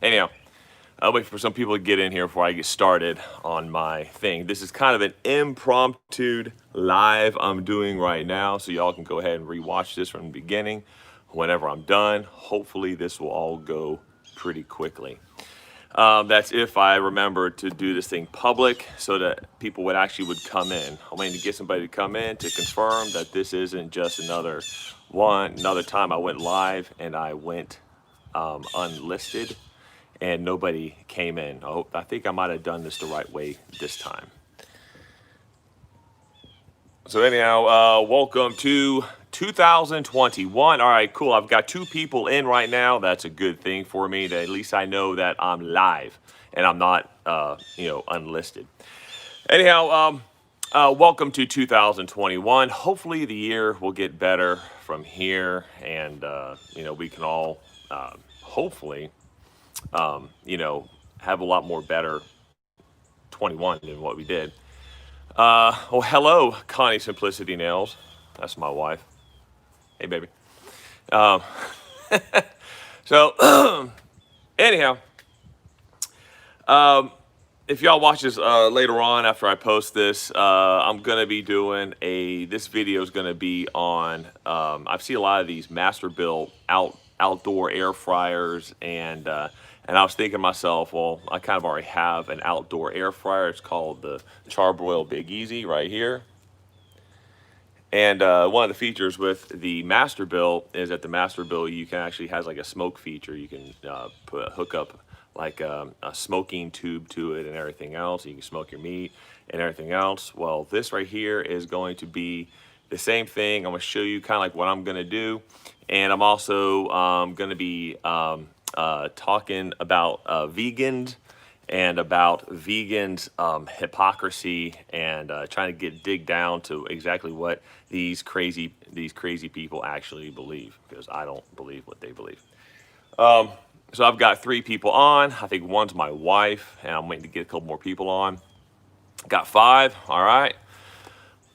Anyhow, I'll wait for some people to get in here before I get started on my thing. This is kind of an impromptu live I'm doing right now, so y'all can go ahead and rewatch this from the beginning whenever I'm done. Hopefully, this will all go pretty quickly. That's if I remember to do this thing public so that people would come in. I'm waiting to get somebody to come in to confirm that this isn't just another time I went live and I went unlisted and nobody came in. I think I might have done this the right way this time. So anyhow, welcome to 2021. All right, cool. I've got 2 people in right now. That's a good thing for me. That at least I know that I'm live and I'm not, unlisted. Anyhow, welcome to 2021. Hopefully the year will get better from here, and we can all hopefully have a lot more better 21 than what we did. Hello, Connie Simplicity Nails. That's my wife. Hey, baby. Um, so, anyhow, if y'all watch this later on after I post this, I'm gonna be doing this video is gonna be on. I've seen a lot of these Masterbuilt outdoor air fryers, and I was thinking to myself, well, I kind of already have an outdoor air fryer. It's called the Charbroil Big Easy right here. And one of the features with the Masterbuilt is that the Masterbuilt you can actually has like a smoke feature. You can hook up like a smoking tube to it and everything else. You can smoke your meat and everything else. Well, this right here is going to be the same thing. I'm going to show you kind of like what I'm going to do. And I'm also going to be talking about vegans and about vegans hypocrisy, and trying to dig down to exactly what these crazy people actually believe, because I don't believe what they believe. So I've got 3 people on. I think one's my wife, and I'm waiting to get a couple more people on. Got 5. All right.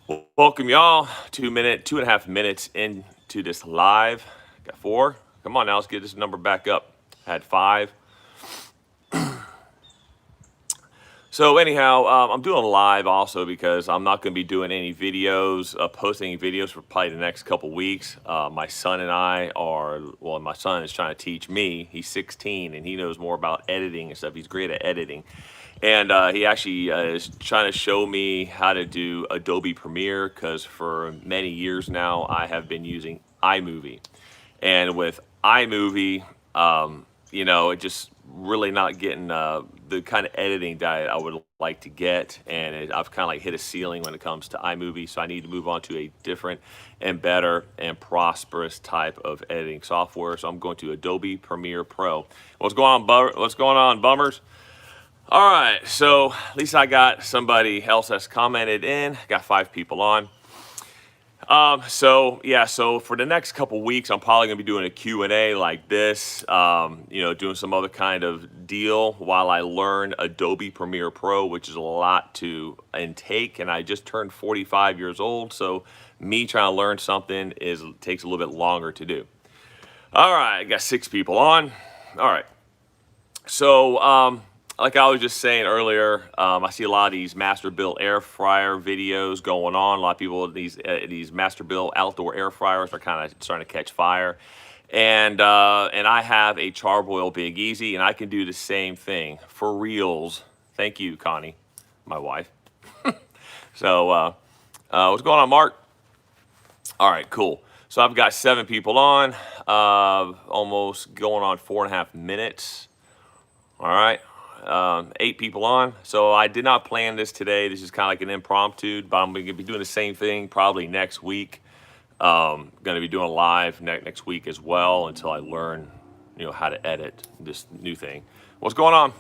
Well, welcome y'all. 2.5 minutes into this live. Got 4. Come on now, let's get this number back up. Had 5. So anyhow, I'm doing live also because I'm not going to be doing any videos, posting any videos for probably the next couple weeks. My son is trying to teach me. He's 16 and he knows more about editing and stuff. He's great at editing. And he actually is trying to show me how to do Adobe Premiere, because for many years now I have been using iMovie. And with iMovie, it just really not getting the kind of editing that I would like to get, and I've kind of like hit a ceiling when it comes to iMovie, so I need to move on to a different and better and prosperous type of editing software. So I'm going to Adobe Premiere Pro. What's going on, bummers? All right, so at least I got somebody else that's commented in. Got 5 people on. So for the next couple weeks, I'm probably gonna be doing a Q&A like this, doing some other kind of deal while I learn Adobe Premiere Pro, which is a lot to intake, and I just turned 45 years old, so me trying to learn something takes a little bit longer to do. All right, I got 6 people on. All right, so like I was just saying earlier, I see a lot of these Masterbuilt air fryer videos going on. A lot of people, these Masterbuilt outdoor air fryers are kind of starting to catch fire. And I have a Charbroil Big Easy, and I can do the same thing for reals. Thank you, Connie, my wife. So what's going on, Mark? All right, cool. So I've got 7 people on, almost going on 4.5 minutes. All right. 8 people on. So I did not plan this today. This is kind of like an impromptu, but I'm going to be doing the same thing probably next week. Going to be doing live next week as well until I learn, how to edit this new thing. What's going on?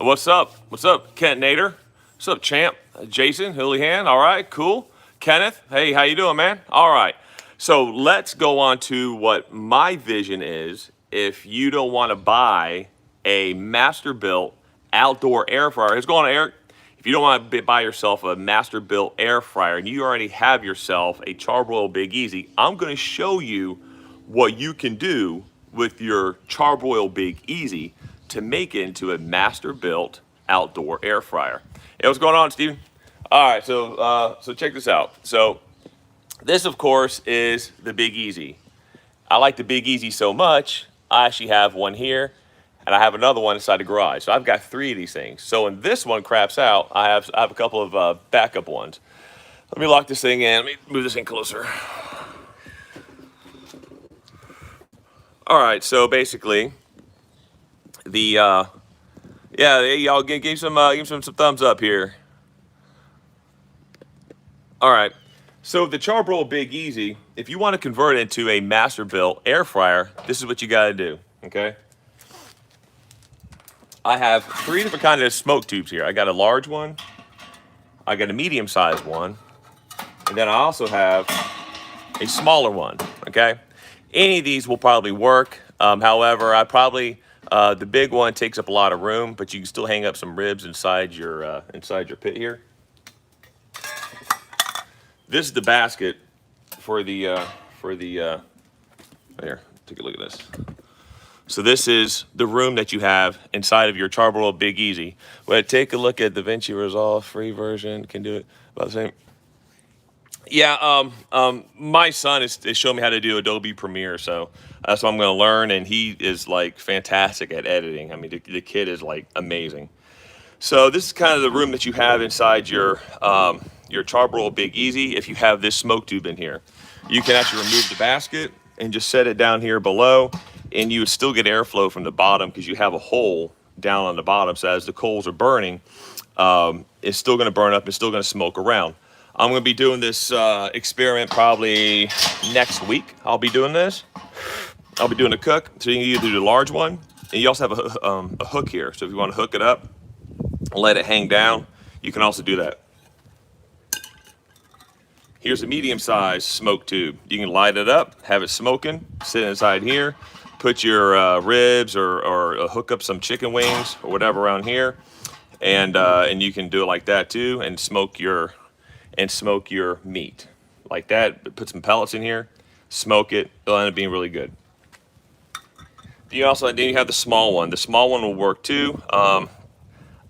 What's up? What's up, Kent Nader? What's up, champ? Jason Houlihan. All right, cool. Kenneth, hey, how you doing, man? All right. So let's go on to what my vision is. If you don't want to buy a Masterbuilt outdoor air fryer. What's going on, Eric? If you don't want to buy yourself a Masterbuilt air fryer and you already have yourself a Charbroil Big Easy, I'm going to show you what you can do with your Charbroil Big Easy to make it into a Masterbuilt outdoor air fryer. Hey, what's going on, Steven? All right, so check this out. So this, of course, is the Big Easy. I like the Big Easy so much, I actually have one here, and I have another one inside the garage. So I've got 3 of these things. So when this one craps out, I have a couple of backup ones. Let me lock this thing in. Let me move this in closer. All right, so basically, yeah, y'all give some thumbs up here. All right, so the Charbroil Big Easy, if you want to convert it into a Masterbuilt air fryer, this is what you got to do. Okay. I have 3 different kinds of smoke tubes here. I got a large one, I got a medium-sized one, and then I also have a smaller one. Okay. Any of these will probably work. However, the big one takes up a lot of room, but you can still hang up some ribs inside your pit here. This is the basket for the there. Take a look at this. So this is the room that you have inside of your Charbroil Big Easy. But take a look at the DaVinci Resolve free version. Can do it about the same. Yeah, my son is showing me how to do Adobe Premiere, so that's what I'm going to learn, and he is like fantastic at editing. I mean, the kid is like amazing. So this is kind of the room that you have inside your Charbroil Big Easy. If you have this smoke tube in here, you can actually remove the basket and just set it down here below, and you would still get airflow from the bottom because you have a hole down on the bottom. So as the coals are burning, it's still going to burn up. It's still going to smoke around. I'm going to be doing this experiment probably next week. I'll be doing this. I'll be doing a cook. So you can either do the large one, and you also have a hook here. So if you want to hook it up, let it hang down, you can also do that. Here's a medium-sized smoke tube. You can light it up, have it smoking, sit inside here, put your ribs or hook up some chicken wings or whatever around here, and you can do it like that too, and smoke your meat like that. Put some pellets in here, smoke it. It'll end up being really good. Then you have the small one. The small one will work too.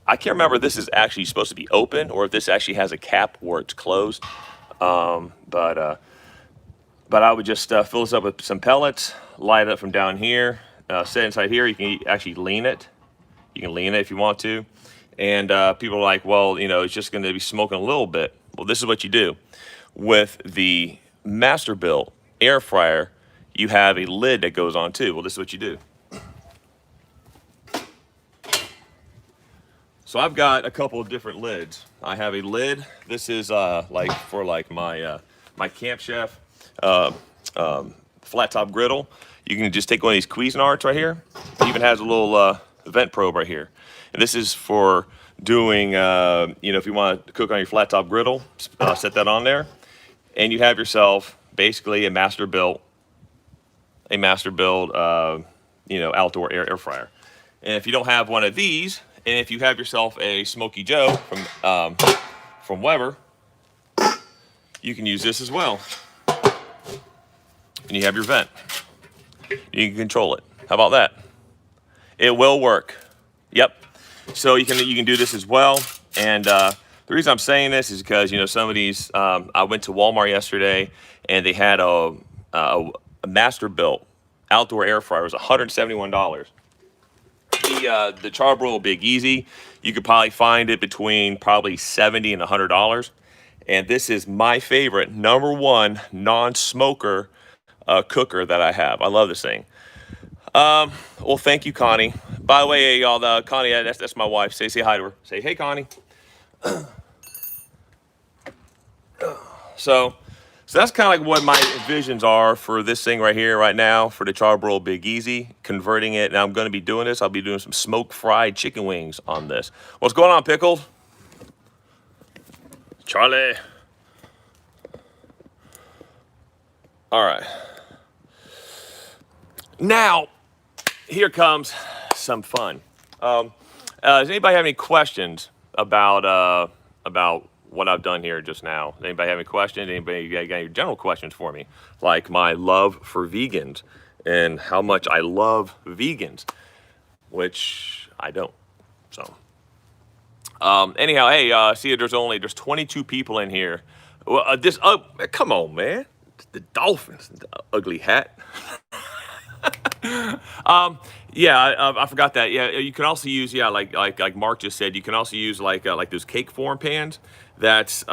I can't remember if this is actually supposed to be open or if this actually has a cap where it's closed. But I would just fill this up with some pellets, light it up from down here, set inside here. You can actually lean it. You can lean it if you want to. And people are like, well, it's just going to be smoking a little bit. Well, this is what you do. With the Masterbuilt air fryer, you have a lid that goes on too. Well, this is what you do. So I've got a couple of different lids. I have a lid. This is for my Camp Chef flat top griddle. You can just take one of these Cuisinarts right here. It even has a little vent probe right here. And this is for doing, if you want to cook on your flat top griddle, set that on there, and you have yourself basically a Masterbuilt, outdoor air fryer. And if you don't have one of these, and if you have yourself a Smoky Joe from Weber, you can use this as well. And you have your vent. You can control it. How about that? It will work. Yep. So you can do this as well. And the reason I'm saying this is because some of these. I went to Walmart yesterday, and they had a Masterbuilt outdoor air fryer. It was $171. The Charbroil Big Easy, you could probably find it between probably $70 and $100. And this is my favorite #1 non-smoker cooker that I have. I love this thing. Well, thank you, Connie. By the way, y'all, Connie, that's my wife. Say hi to her. Say, hey, Connie. So that's kind of like what my visions are for this thing right here, right now, for the Charbroil Big Easy, converting it. Now I'm going to be doing this. I'll be doing some smoked fried chicken wings on this. What's going on, Pickled? Charlie. All right. Now, here comes some fun. Does anybody have any questions about what I've done here just now? Anybody have any questions? Anybody got any general questions for me? Like my love for vegans and how much I love vegans. which I don't. So anyhow, hey, see, there's 22 people in here. Well, come on, man, the Dolphins, the ugly hat. Yeah, I forgot that. Yeah, you can also use, yeah, like Mark just said, you can also use like those cake form pans that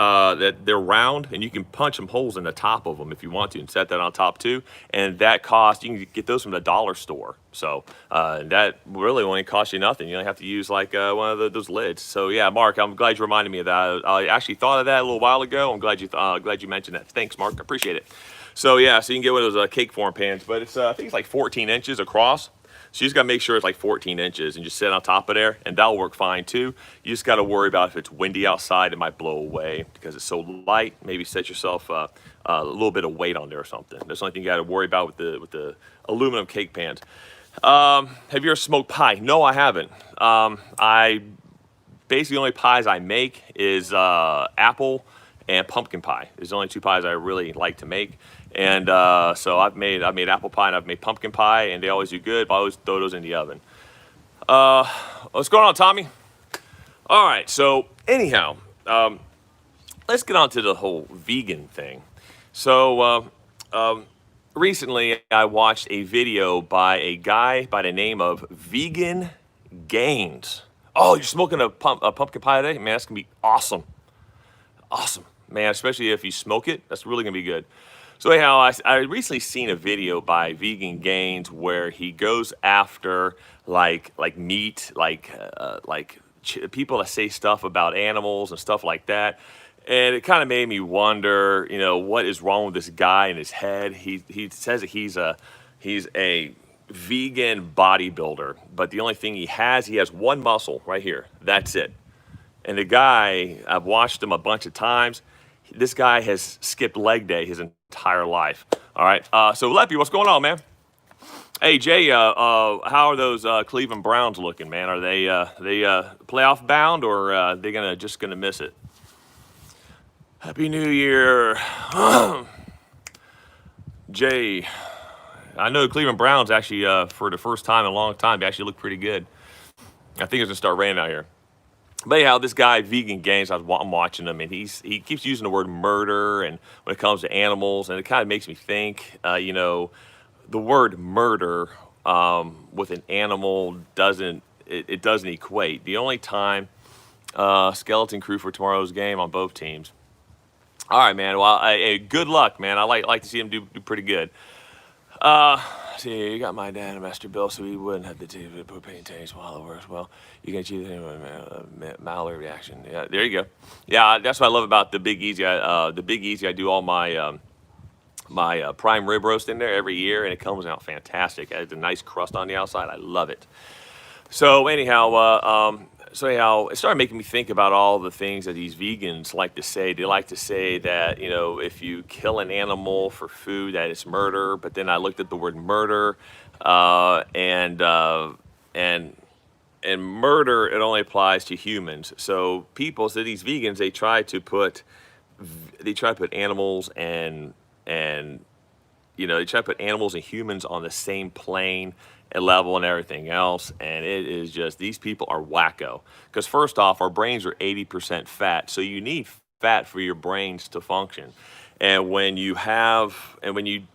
they're round, and you can punch some holes in the top of them if you want to, and set that on top too. And that cost, you can get those from the dollar store. So that really only costs you nothing. You only have to use like one of those lids. So yeah, Mark, I'm glad you reminded me of that. I actually thought of that a little while ago. I'm glad you mentioned that. Thanks, Mark. I appreciate it. So yeah, so you can get one of those cake form pans, but it's I think it's like 14 inches across. So you just got to make sure it's like 14 inches and just sit on top of there, and that'll work fine too. You just got to worry about if it's windy outside, it might blow away because it's so light. Maybe set yourself a little bit of weight on there or something. That's the only thing you got to worry about with the aluminum cake pans. Have you ever smoked pie? No, I haven't. I basically the only pies I make is apple and pumpkin pie. There's only two pies I really like to make. And so I've made apple pie and I've made pumpkin pie, and they always do good, but I always throw those in the oven. What's going on, Tommy? All right, so anyhow, let's get on to the whole vegan thing. So recently I watched a video by a guy by the name of Vegan Gains. Oh, you're smoking a pumpkin pie today? Man, that's going to be awesome. Awesome, man, especially if you smoke it. That's really going to be good. So anyhow, I recently seen a video by Vegan Gains where he goes after like meat, people that say stuff about animals and stuff like that. And it kind of made me wonder, what is wrong with this guy in his head? He says that he's a vegan bodybuilder, but the only thing he has one muscle right here. That's it. And the guy, I've watched him a bunch of times. This guy has skipped leg day his entire life. All right. So Leppy, what's going on, man? Hey Jay, how are those Cleveland Browns looking, man? Are they playoff bound, or are they just gonna miss it? Happy New Year, Jay. I know the Cleveland Browns actually, for the first time in a long time, they actually look pretty good. I think it's gonna start raining out here. But anyhow, this guy, Vegan Gains, I'm watching him, and he keeps using the word murder, and when it comes to animals, and it kind of makes me think, the word murder with an animal doesn't equate. The only time skeleton crew for tomorrow's game on both teams. All right, man. Well, good luck, man. I like to see him do pretty good. See, you got my dad a Masterbuilt, so he wouldn't have the propane tanks while it works well. You can achieve the Maller reaction. Yeah, there you go. Yeah, that's what I love about the Big Easy. The Big Easy, I do all my prime rib roast in there every year, and it comes out fantastic. It has a nice crust on the outside. I love it. So anyhow, it started making me think about all the things that these vegans like to say. They like to say that, if you kill an animal for food, that it's murder. But then I looked at the word murder, and murder, it only applies to humans. So these vegans, they try to put animals and they try to put animals and humans on the same plane and level and everything else, and it is just, these people are wacko. Because first off, our brains are 80% fat, so you need fat for your brains to function. And when you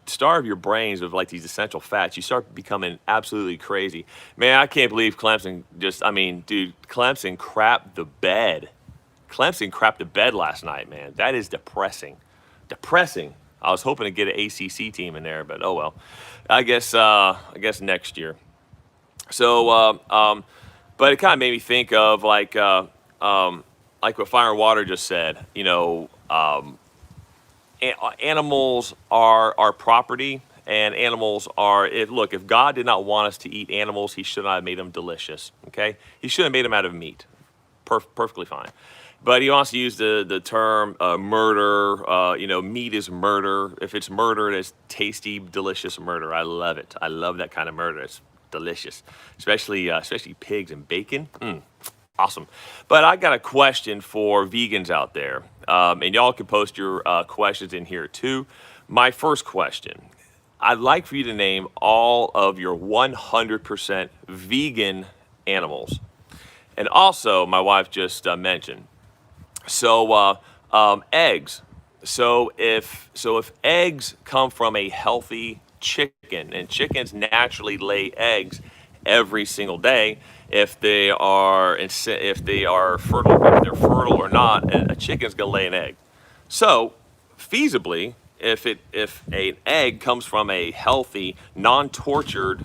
starve your brains of like these essential fats, you start becoming absolutely crazy. Man, I can't believe Clemson Clemson crapped the bed. Clemson crapped the bed last night, man. That is depressing. Depressing. I was hoping to get an ACC team in there, but oh well. I guess next year. So, but it kind of made me think of like what Fire and Water just said. Animals are our property, and animals are. If God did not want us to eat animals, He should not have made them delicious. Okay, He should have made them out of meat. Perfectly fine. But he wants to use the term murder. Meat is murder. If it's murder, it's tasty, delicious murder. I love it. I love that kind of murder. It's delicious, especially pigs and bacon. Awesome. But I got a question for vegans out there, and y'all can post your questions in here too. My first question: I'd like for you to name all of your 100% vegan animals. And also, my wife just mentioned, so eggs. So if eggs come from a healthy chicken, and chickens naturally lay eggs every single day, if they're fertile or not, a chicken's gonna lay an egg. So feasibly, if an egg comes from a healthy, non-tortured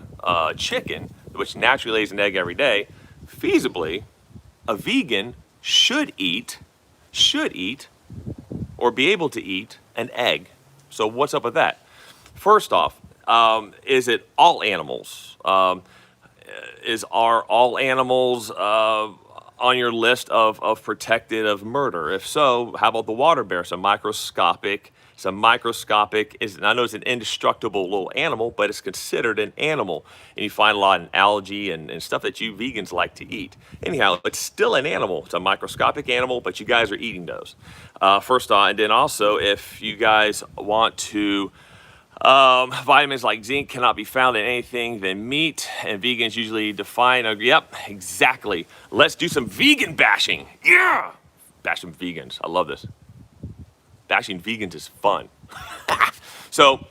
chicken, which naturally lays an egg every day, feasibly, a vegan should eat or be able to eat an egg. So what's up with that? First off, is it all animals? Are all animals on your list of protected of murder? If so, how about the water bear? I know it's an indestructible little animal, but it's considered an animal. And you find a lot in algae and stuff that you vegans like to eat. Anyhow, it's still an animal. It's a microscopic animal, but you guys are eating those. First off, and then also, if you guys want to, vitamins like zinc cannot be found in anything than meat, and vegans usually define, yep, exactly. Let's do some vegan bashing. Yeah! Bash some vegans. I love this. Bashing vegans is fun. So,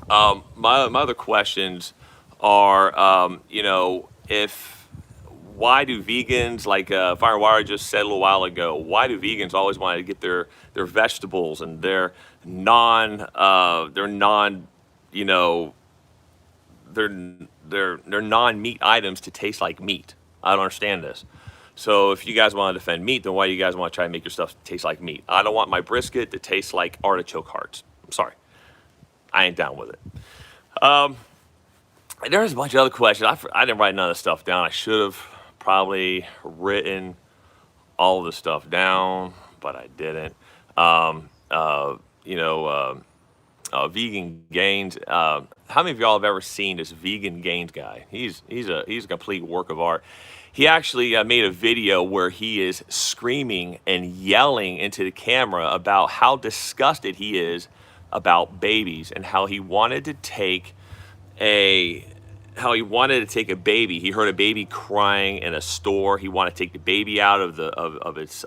my other questions are, why do vegans, like Firewire just said a little while ago, why do vegans always want to get their vegetables and their non, their non-meat items to taste like meat? I don't understand this. So if you guys want to defend meat, then why do you guys want to try and make your stuff taste like meat? I don't want my brisket to taste like artichoke hearts. I'm sorry. I ain't down with it. There's a bunch of other questions. I didn't write none of this stuff down. I should have probably written all of this stuff down, but I didn't. Vegan Gains. How many of y'all have ever seen this Vegan Gains guy? He's a complete work of art. He actually made a video where he is screaming and yelling into the camera about how disgusted he is about babies and how he wanted to take a baby. He heard a baby crying in a store. He wanted to take the baby out of its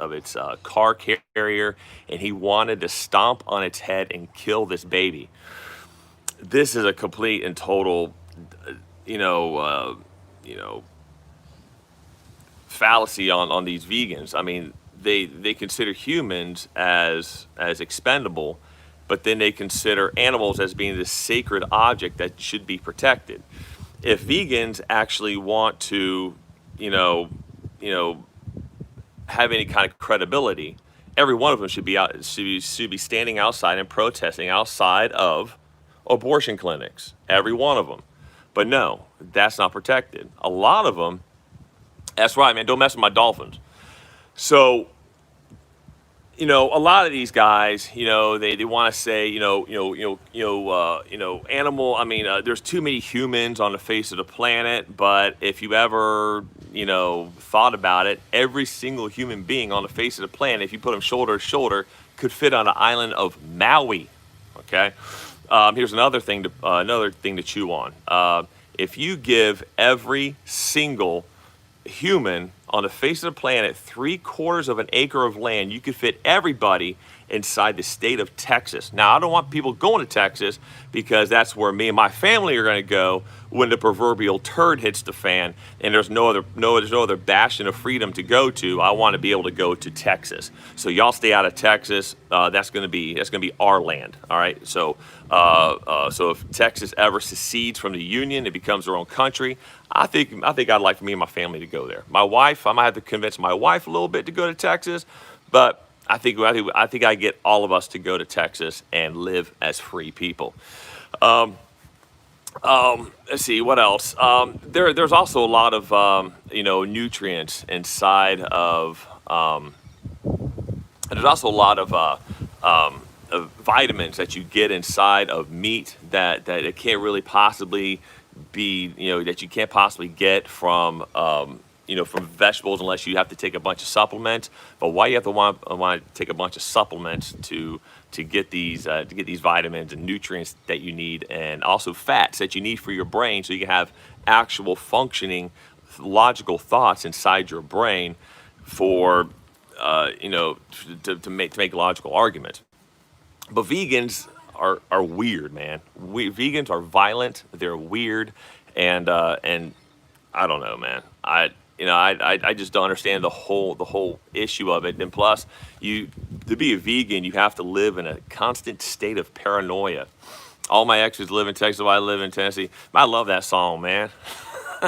car carrier, and he wanted to stomp on its head and kill this baby. This is a complete and total, fallacy on these vegans. I mean, they consider humans as expendable, but then they consider animals as being this sacred object that should be protected. If vegans actually want to, have any kind of credibility, every one of them should be standing outside and protesting outside of abortion clinics. Every one of them. But no, that's not protected. A lot of them. That's right, man. Don't mess with my dolphins. So, a lot of these guys, they want to say, animal. I mean, there's too many humans on the face of the planet. But if you ever, thought about it, every single human being on the face of the planet, if you put them shoulder to shoulder, could fit on the island of Maui. Okay. Here's another thing to chew on. If you give every single human on the face of the planet 3/4 of an acre of land, you could fit everybody inside the state of Texas. Now, I don't want people going to Texas because that's where me and my family are going to go when the proverbial turd hits the fan, and there's no other bastion of freedom to go to. I want to be able to go to Texas. So y'all stay out of Texas. That's going to be our land. All right. So if Texas ever secedes from the Union, it becomes their own country. I think I'd like for me and my family to go there. My wife, I might have to convince my wife a little bit to go to Texas, but I think I get all of us to go to Texas and live as free people. Let's see what else. There's also a lot of nutrients inside of. There's also a lot of vitamins that you get inside of meat that it can't really possibly be, that you can't possibly get from from vegetables unless you have to take a bunch of supplements. But why you have to want to take a bunch of supplements to get these vitamins and nutrients that you need, and also fats that you need for your brain, so you can have actual functioning logical thoughts inside your brain for to make logical arguments. But vegans are weird, man. Vegans are violent. They're weird, and I don't know, man. I just don't understand the whole issue of it. And plus, you to be a vegan, you have to live in a constant state of paranoia. All my exes live in Texas, while I live in Tennessee. I love that song, man.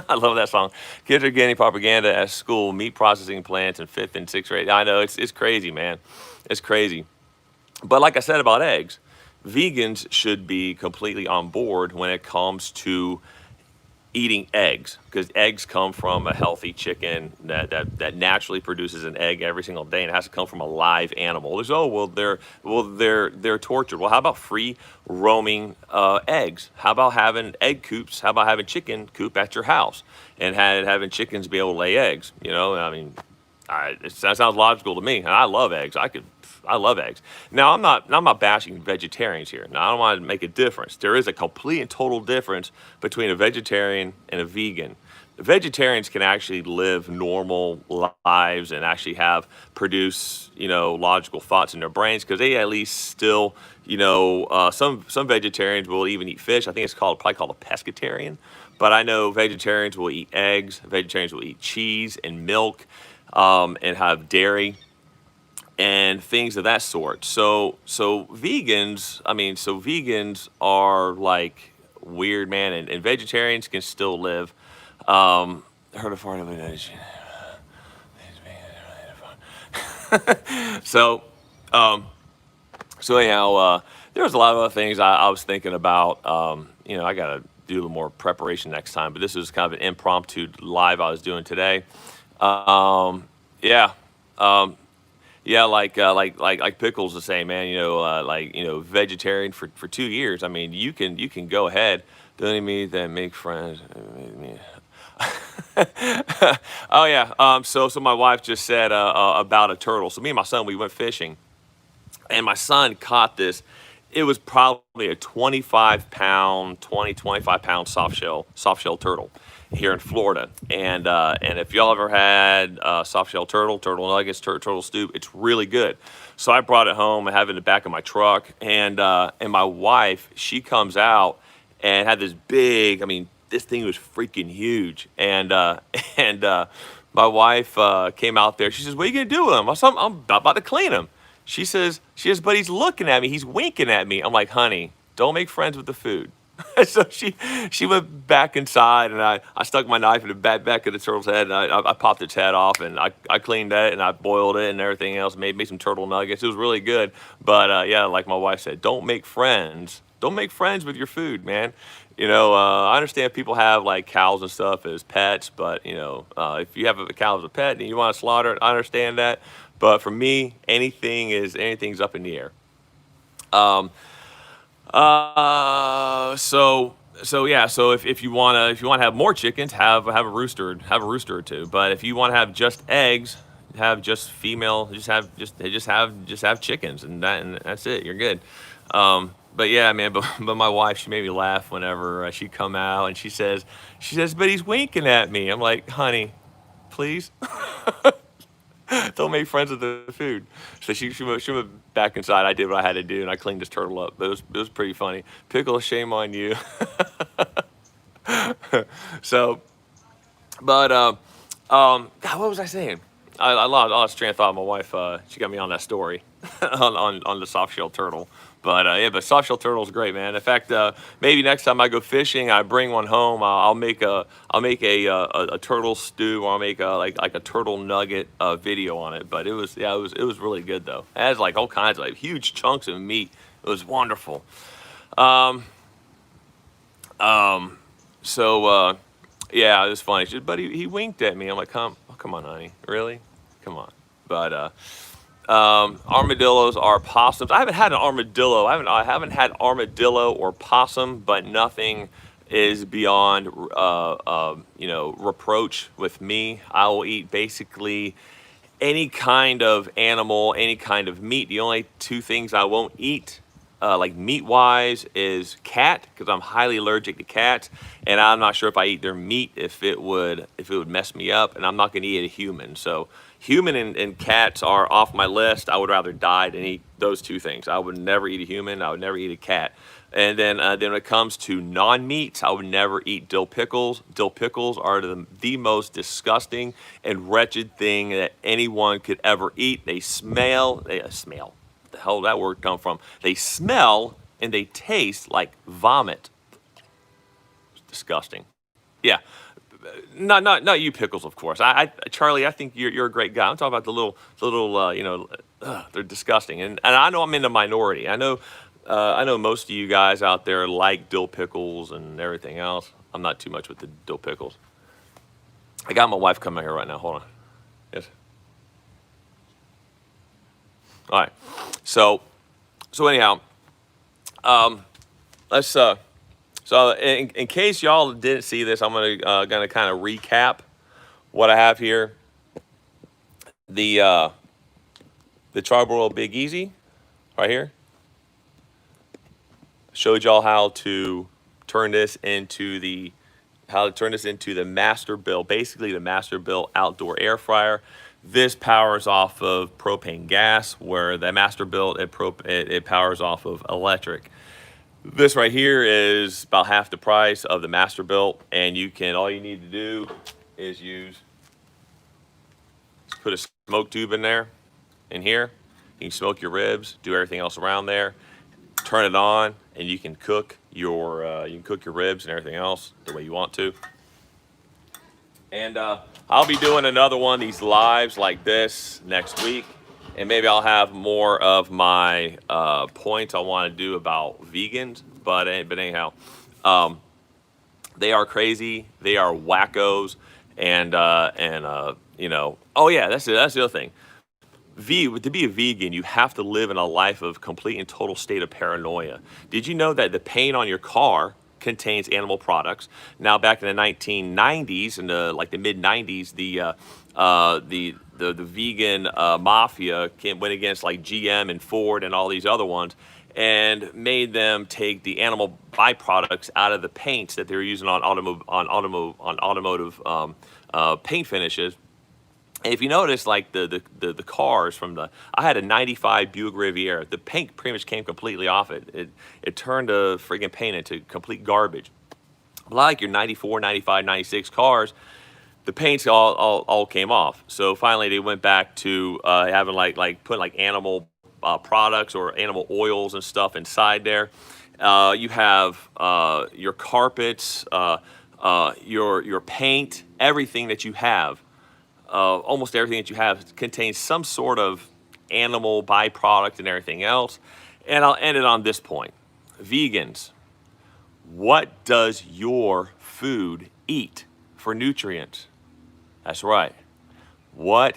I love that song. Kids are getting propaganda at school, meat processing plants in fifth and sixth grade. I know it's crazy, man. It's crazy. But like I said about eggs, vegans should be completely on board when it comes to eating eggs, because eggs come from a healthy chicken that naturally produces an egg every single day, and it has to come from a live animal. There's, oh they're tortured. Well, how about free roaming eggs? How about having egg coops? How about having chicken coop at your house and having chickens be able to lay eggs? I mean, that sounds logical to me, and I love eggs. I love eggs. Now, I'm not bashing vegetarians here. Now, I don't want to make a difference. There is a complete and total difference between a vegetarian and a vegan. The vegetarians can actually live normal lives and actually produce logical thoughts in their brains, because they at least still some vegetarians will even eat fish. I think it's probably called a pescatarian. But I know vegetarians will eat eggs. Vegetarians will eat cheese and milk, and have dairy and things of that sort. So vegans are like weird, man, and vegetarians can still live. I heard a fart of it. So, anyhow, there's a lot of other things I was thinking about. I gotta do a little more preparation next time, but this was kind of an impromptu live I was doing today. Yeah. Yeah, like Pickles was saying, man. Vegetarian for 2 years. I mean, you can go ahead. Don't mean that make friends. Oh yeah. So my wife just said about a turtle. So me and my son, we went fishing, and my son caught this. It was probably a 25 pound soft shell turtle here in Florida. And if y'all ever had soft shell turtle nuggets, turtle stew, it's really good. So I brought it home. I have it in the back of my truck, and my wife, she comes out and had this big. I mean, this thing was freaking huge, and my wife came out there. She says, "What are you gonna do with him?" I said, I'm about to clean him. She says, but he's looking at me. He's winking at me. I'm like, honey, don't make friends with the food. So she went back inside, and I stuck my knife in the back of the turtle's head, and I popped its head off, and I cleaned that, and I boiled it and everything else, made some turtle nuggets. It was really good. But yeah, like my wife said, don't make friends. Don't make friends with your food, man. I understand people have like cows and stuff as pets, but if you have a cow as a pet and you want to slaughter it, I understand that. But for me, anything's up in the air. Um, yeah. So if you wanna have more chickens, have a rooster or two. But if you want to have just eggs, have just female, just have chickens, and that's it. You're good. But yeah, man. But my wife, she made me laugh whenever she come out, and she says, but he's winking at me. I'm like, honey, please. Don't make friends with the food. So she went back inside. I did what I had to do, and I cleaned this turtle up. But it was pretty funny. Pickle, shame on you. So, but God, what was I saying? I lost train of thought. My wife, she got me on that story on the soft shell turtle. But yeah, but soft shell turtle is great, man. In fact, maybe next time I go fishing, I bring one home. I'll make a turtle stew, or I'll make like a turtle nugget video on it. But it was really good though. It has like all kinds of like huge chunks of meat. It was wonderful. Um, yeah, it was funny. She said, but he winked at me. I'm like, come on, honey, really? Come on. But armadillos are possums. I haven't had an armadillo. I haven't had armadillo or possum, but nothing is beyond, reproach with me. I will eat basically any kind of animal, any kind of meat. The only two things I won't eat, like meat wise, is cat, because I'm highly allergic to cats, and I'm not sure if I eat their meat if it would mess me up, and I'm not going to eat a human. So human and cats are off my list. I would rather die than eat those two things. I would never eat a human. I would never eat a cat. And then when it comes to non-meats, I would never eat dill pickles. Dill pickles are the most disgusting and wretched thing that anyone could ever eat. They smell. What the hell did that word come from? They smell and they taste like vomit. It's disgusting. Yeah, not you pickles, of course. Charlie, I think you're a great guy. I'm talking about the little they're disgusting, and I know I'm in the minority. I know most of you guys out there like dill pickles and everything else. I'm not too much with the dill pickles. I got my wife coming here right now. Hold on. Yes. All right. So anyhow, let's so in case y'all didn't see this, I'm gonna kind of recap what I have here. The Charbroil Big Easy right here. Showed y'all how to turn this into the Masterbuilt, basically the Masterbuilt outdoor air fryer. This powers off of propane gas, where the Masterbuilt it powers off of electric. This right here is about half the price of the Masterbuilt, and all you need to do is put a smoke tube in there, in here. You can smoke your ribs, do everything else around there. Turn it on, and you can cook your ribs and everything else the way you want to. And I'll be doing another one of these lives like this next week, and maybe I'll have more of my points I want to do about vegans. But anyhow, they are crazy, they are wackos, and oh yeah, that's the other thing. To be a vegan, you have to live in a life of complete and total state of paranoia. Did you know that the paint on your car contains animal products? Now, back in the 1990s, in the mid 90s, the vegan mafia went against like GM and Ford and all these other ones, and made them take the animal byproducts out of the paints that they were using on automotive paint finishes. And if you notice, like the cars I had a 95 Buick Riviera. The paint pretty much came completely off it. It turned the friggin' paint into complete garbage. Like your 94, 95, 96 cars, the paints all came off. So finally they went back to having putting animal products or animal oils and stuff inside there. You have your carpets, your paint, everything that you have. Almost everything that you have contains some sort of animal byproduct and everything else. And I'll end it on this point. Vegans, what does your food eat for nutrients? That's right. What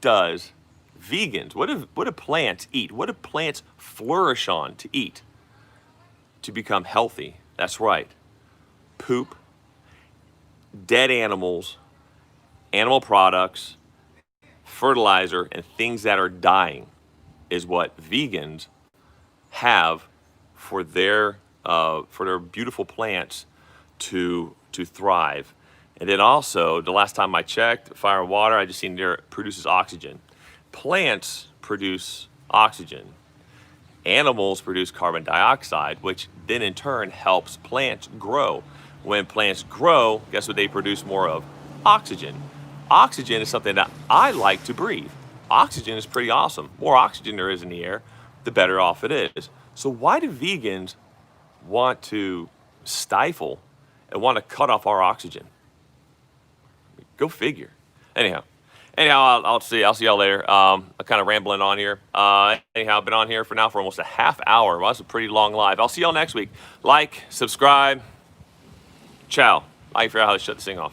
does vegans, what do plants eat? What do plants flourish on to eat to become healthy? That's right. Poop, dead animals, animal products, fertilizer, and things that are dying is what vegans have for their beautiful plants to thrive. And then also, the last time I checked, fire and water, I just seen there it produces oxygen. Plants produce oxygen. Animals produce carbon dioxide, which then in turn helps plants grow. When plants grow, guess what they produce more of? Oxygen. Oxygen is something that I like to breathe. Oxygen is pretty awesome. More oxygen there is in the air, the better off it is. So why do vegans want to stifle and want to cut off our oxygen? Go figure. Anyhow, I'll see y'all later. I'm kind of rambling on here. Anyhow, I've been on here for almost a half hour. Well, that's a pretty long live. I'll see y'all next week. Like, subscribe. Ciao. I figure out how to shut this thing off.